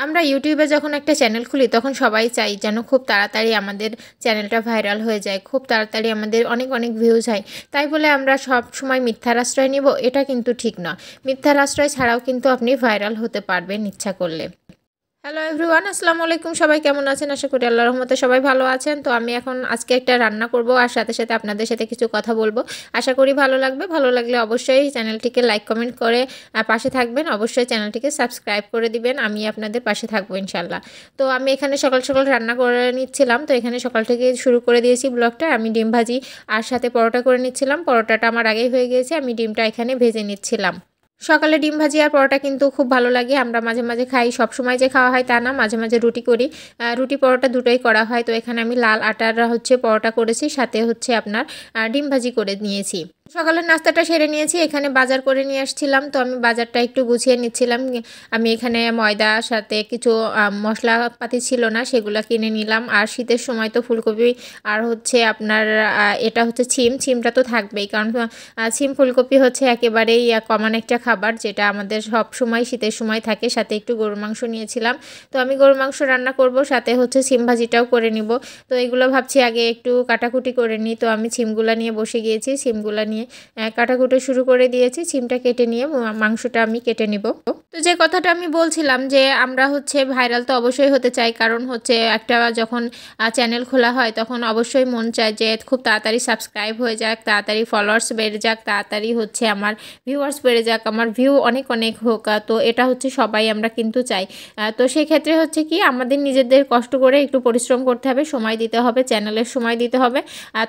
আমরা ইউটিউবে যখন একটা চ্যানেল খুলি তখন সবাই চাই যেন খুব তাড়াতাড়ি আমাদের চ্যানেলটা ভাইরাল হয়ে যায়, খুব তাড়াতাড়ি আমাদের অনেক অনেক ভিউজ হয়। তাই বলে আমরা সব সময় মিথ্যার আশ্রয় নিব, এটা কিন্তু ঠিক না। মিথ্যার আশ্রয় ছাড়াও কিন্তু আপনি ভাইরাল হতে পারবেন ইচ্ছা করলে। হ্যালো এভরিওয়ান, আসসালামু আলাইকুম। সবাই কেমন আছেন? আশা করি আল্লাহর রহমতে সবাই ভালো আছেন। তো আমি এখন আজকে একটা রান্না করব আর সাথে সাথে আপনাদের সাথে কিছু কথা বলবো। আশা করি ভালো লাগবে। ভালো লাগলে অবশ্যই চ্যানেলটিকে লাইক কমেন্ট করে পাশে থাকবেন। অবশ্যই চ্যানেলটিকে সাবস্ক্রাইব করে দিবেন। আমি আপনাদের পাশে থাকবো ইনশাল্লাহ। তো আমি এখানে সকাল সকাল রান্না করে নিচ্ছিলাম। তো এখানে সকাল থেকে শুরু করে দিয়েছি ব্লগটা। আমি ডিম ভাজি আর সাথে পরোটা করে নিচ্ছিলাম। পরোটাটা আমার আগেই হয়ে গিয়েছে, আমি ডিমটা এখানে ভেজে নিচ্ছিলাম। সকালে ডিম ভাজি আর পরোটা কিন্তু খুব ভালো লাগে। আমরা মাঝে মাঝে খাই, সব সময় যে খাওয়া হয় তা না, মাঝে মাঝে রুটি করি। রুটি পরোটা দুটোই করা হয়। তো এখানে আমি লাল আটার পরোটা করেছি, সাথে আপনার ডিম ভাজি করে নিয়েছি। সকালের নাস্তাটা সেরে নিয়েছি। এখানে বাজার করে নিয়ে আসছিলাম, তো আমি বাজারটা একটু গুছিয়ে নিচ্ছিলাম। আমি এখানে ময়দা সাথে কিছু মশলাপাতি ছিল না, সেগুলো কিনে নিলাম। আর শীতের সময় তো ফুলকপি আর আপনার এটা ছিমটা তো থাকবেই, কারণ ছিম ফুলকপি একেবারেই কমন একটা খাবার, যেটা আমাদের সব সময় শীতের সময় থাকে। সাথে একটু গরুর মাংস নিয়েছিলাম। তো আমি গরুর মাংস রান্না করব, সাথে ছিম ভাজিটাও করে নিব। তো এগুলো ভাবছি আগে একটু কাটাকুটি করে নিই। তো আমি ছিমগুলা নিয়ে বসে গিয়েছি, ছিমগুলা নিয়ে কাটাকুটি শুরু করে দিয়েছি। ছিমটা কেটে নিয়ে মাংসটা আমি কেটে নিব। তো যে কথাটা আমি বলছিলাম যে আমরা ভাইরাল তো অবশ্যই হতে চাই, কারণ একটা যখন চ্যানেল খোলা হয় তখন অবশ্যই মন চায় যে খুব তাড়াতাড়ি সাবস্ক্রাইব হয়ে যাক, তাড়াতাড়ি ফলোয়ার্স বেড়ে যাক, তাড়াতাড়ি আমার ভিউয়ার্স বেড়ে যাক, আমার ভিউ অনেক অনেক হোক। তো এটা সবাই আমরা কিন্তু চাই। তো সেক্ষেত্রে কি আমাদের নিজেদের কষ্ট করে একটু পরিশ্রম করতে হবে, সময় দিতে হবে, চ্যানেলের সময় দিতে হবে।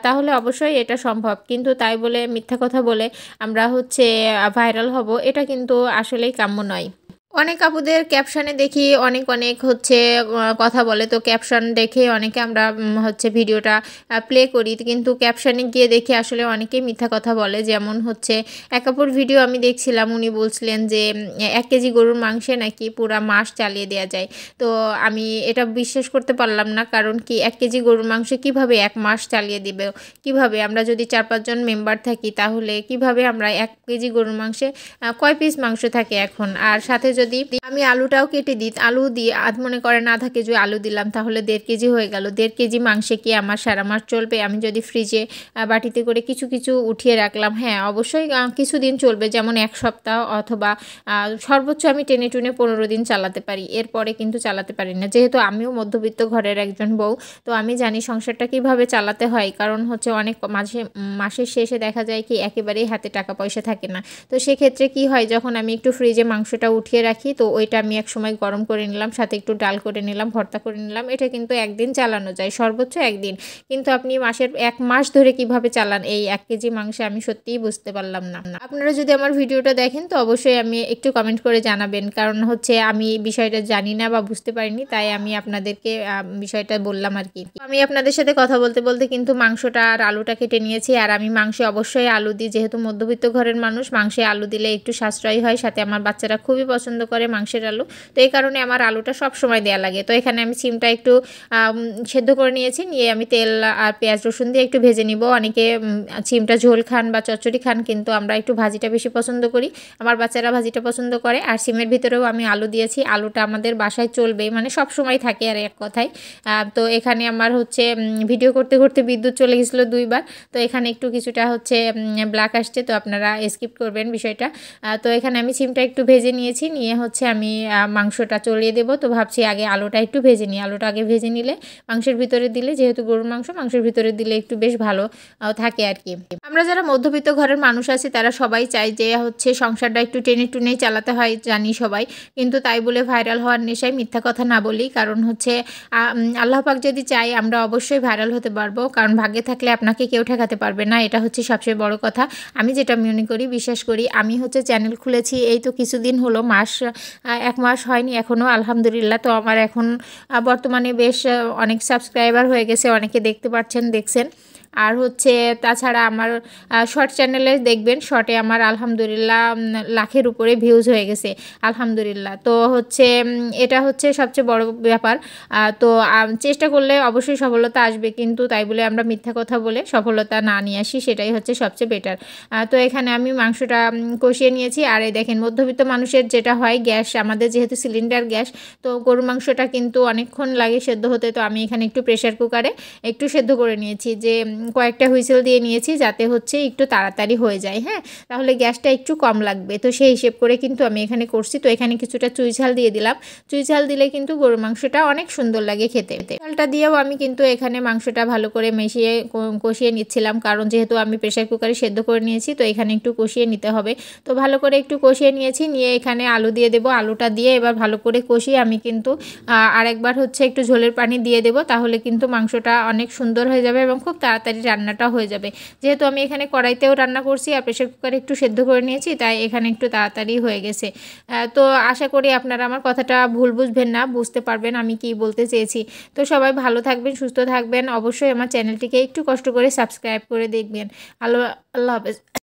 তাহলে অবশ্যই এটা সম্ভব। কিন্তু তাই বলে মিথ্যা কথা বলে আমরা ভাইরাল হব, এটা কিন্তু আসলেই কাম্য নয়। অনেক আপুদের ক্যাপশনে দেখি অনেক অনেক কথা বলে। তো ক্যাপশন দেখে অনেকে আমরা ভিডিওটা প্লে করি, কিন্তু ক্যাপশনে গিয়ে দেখি আসলে অনেকেই মিথ্যা কথা বলে। যেমন এক আপুর ভিডিও আমি দেখছিলাম, উনি বলছিলেন যে 1 কেজি গরুর মাংসে নাকি পুরা মাস চালিয়ে দেওয়া যায়। তো আমি এটা বিশ্বাস করতে পারলাম না, কারণ 1 কেজি গরুর মাংসে কিভাবে 1 মাস চালিয়ে দিবে? কিভাবে? আমরা যদি 4-5 জন মেম্বার থাকি তাহলে কিভাবে আমরা 1 কেজি গরুর মাংসে কয় পিস মাংস থাকে এখন? আর সাথে যদি আমি আলুটাও কেটে দিই, আলু দিয়ে মনে করেন আধা কেজি আলু দিলাম, তাহলে 1.5 কেজি হয়ে গেল। 1.5 কেজি মাংসে কি আমার সারা মাস চলবে? আমি যদি ফ্রিজে বাটিতে করে কিছু কিছু উঠিয়ে রাখলাম, হ্যাঁ অবশ্যই কিছুদিন চলবে, যেমন 1 সপ্তাহ, অথবা সর্বোচ্চ আমি টেনে টুনে 15 দিন চালাতে পারি। এরপরে কিন্তু চালাতে পারি না। যেহেতু আমিও মধ্যবিত্ত ঘরের একজন বউ, তো আমি জানি সংসারটা কিভাবে চালাতে হয়। কারণ অনেক মাসের শেষে দেখা যায় কি একেবারেই হাতে টাকা পয়সা থাকে না। তো সেক্ষেত্রে কি হয়, যখন আমি একটু ফ্রিজে মাংসটা উঠিয়ে রাখি, তো ওইটা আমি এক সময় গরম করে নিলাম, সাথে একটু ডাল করে নিলাম, ভর্তা করে নিলাম। এটা কিন্তু একদিন চালানো যায়, সর্বোচ্চ একদিন। কিন্তু আপনি মাসের 1 মাস ধরে কিভাবে চালান এই 1 কেজি মাংসে, আমি সত্যিই বুঝতে পারলাম না। আপনারা যদি আমার ভিডিওটা দেখেন তো অবশ্যই আমি একটু কমেন্ট করে জানাবেন, কারণ আমি বিষয়টা জানি না বা বুঝতে পারিনি, তাই আমি আপনাদেরকে বিষয়টা বললাম আর কি। আমি আপনাদের সাথে কথা বলতে বলতে কিন্তু মাংসটা আর আলুটা কেটে নিয়েছি। আর আমি মাংসে অবশ্যই আলু দিই, যেহেতু মধ্যবিত্ত ঘরের মানুষ, মাংসে আলু দিলে একটু সাশ্রয়ী হয়। সাথে আমার বাচ্চারা খুবই পছন্দ করে মাংসের আলু, তো এই কারণে আমার আলুটা সব সময় দেয়া লাগে। তো এখানে আমি সিমটা একটু সেদ্ধ করে নিয়েছি, নিয়ে আমি তেল আর পেঁয়াজ রসুন দিয়ে একটু ভেজে নিব। অনেকে সিমটা ঝোল খান বা চচ্চড়ি খান, কিন্তু আমরা একটু ভাজিটা বেশি পছন্দ করি। আমার বাচ্চারা ভাজিটা পছন্দ করে। আর সিমের ভিতরেও আমি আলু দিয়েছি। আলুটা আমাদের বাসায় চলবেই, মানে সব সময় থাকে আর এক কথায়। তো এখানে আমার ভিডিও করতে করতে বিদ্যুৎ চলে গেছিলো 2 বার। তো এখানে একটু কিছুটা ব্ল্যাক আসছে, তো আপনারা স্কিপ করবেন বিষয়টা। তো এখানে আমি সিমটা একটু ভেজে নিয়েছি, নিয়ে আমি মাংসটা চলিয়ে দেবো। তো ভাবছি আগে আলুটা একটু ভেজে নিই। আলুটা আগে ভেজে নিলে মাংসের ভিতরে দিলে, যেহেতু গরুর মাংস, মাংসের ভিতরে দিলে একটু বেশ ভালো থাকে আর কি। আমরা যারা মধ্যবিত্ত ঘরের মানুষ আছি তারা সবাই চাই যে সংসারটা একটু টেনে টুনেই চালাতে হয়, জানি সবাই। কিন্তু তাই বলে ভাইরাল হওয়ার নেশায় মিথ্যা কথা না বলি, কারণ আল্লাহ পাক যদি চাই আমরা অবশ্যই ভাইরাল হতে পারবো। কারণ ভাগ্যে থাকলে আপনাকে কেউ ঠেকাতে পারবে না, এটা সবচেয়ে বড় কথা। আমি যেটা মনে করি, বিশ্বাস করি, আমি চ্যানেল খুলেছি এই তো কিছুদিন হলো, 1 মাস হয়নি এখনও, আলহামদুলিল্লাহ। তো আমার এখন বর্তমানে বেশ অনেক সাবস্ক্রাইবার হয়ে গেছে, অনেকে দেখতে পাচ্ছেন, দেখছেন। আর হচ্ছে তাছাড়া আমার শর্ট চ্যানেলে দেখবেন, শর্টে আমার আলহামদুলিল্লাহ লাখের উপরে ভিউজ হয়ে গেছে আলহামদুলিল্লাহ। তো হচ্ছে এটা হচ্ছে সবচেয়ে বড় ব্যাপার। তো চেষ্টা করলে অবশ্যই সফলতা আসবে, কিন্তু তাই বলে আমরা মিথ্যা কথা বলে সফলতা না নিয়ে আসি, সেটাই হচ্ছে সবচেয়ে বেটার। তো এখানে আমি মাংসটা কষিয়ে নিয়েছি। আর এই দেখেন, মধ্যবিত্ত মানুষের যেটা হয়, গ্যাস আমাদের যেহেতু সিলিন্ডার গ্যাস, তো গরুর মাংসটা কিন্তু অনেকক্ষণ লাগে সেদ্ধ হতে। তো আমি এখানে একটু প্রেশার কুকারে একটু সেদ্ধ করে নিয়েছি, যে কয়েকটা হুইসেল দিয়ে নিয়েছি যাতে হচ্ছে একটু তাড়াতাড়ি হয়ে যায়, হ্যাঁ, তাহলে গ্যাসটা একটু কম লাগবে। তো সেই হিসেব করে কিন্তু আমি এখানে করছি। তো এখানে কিছুটা চুই ঝাল দিয়ে দিলাম। চুই ঝাল দিলে কিন্তু গরুর মাংসটা অনেক সুন্দর লাগে খেতে। ঝালটা দিয়েও আমি কিন্তু এখানে মাংসটা ভালো করে মিশিয়ে কষিয়ে নিচ্ছিলাম, কারণ যেহেতু আমি প্রেশার কুকারে সেদ্ধ করে নিয়েছি, তো এখানে একটু কষিয়ে নিতে হবে। তো ভালো করে একটু কষিয়ে নিয়েছি, নিয়ে এখানে আলু দিয়ে দেবো। আলুটা দিয়ে এবার ভালো করে কষিয়ে আমি কিন্তু আরেকবার হচ্ছে একটু ঝোলের পানি দিয়ে দেবো, তাহলে কিন্তু মাংসটা অনেক সুন্দর হয়ে যাবে এবং খুব তাড়াতাড়ি রান্নাটা হয়ে যাবে। যেহেতু আমি এখানে কড়াইতেও রান্না করছি আর প্রেশার কুকারে একটু সেদ্ধ করে নিয়েছি, তাই এখানে একটু তাড়াতাড়ি হয়ে গেছে। তো আশা করি আপনারা আমার কথাটা ভুল বুঝবেন না, বুঝতে পারবেন আমি কি বলতে চেয়েছি। তো সবাই ভালো থাকবেন, সুস্থ থাকবেন, অবশ্যই আমার চ্যানেলটিকে একটু কষ্ট করে সাবস্ক্রাইব করে দেখবেন। আল্লাহ আল্লাহ হাফেজ।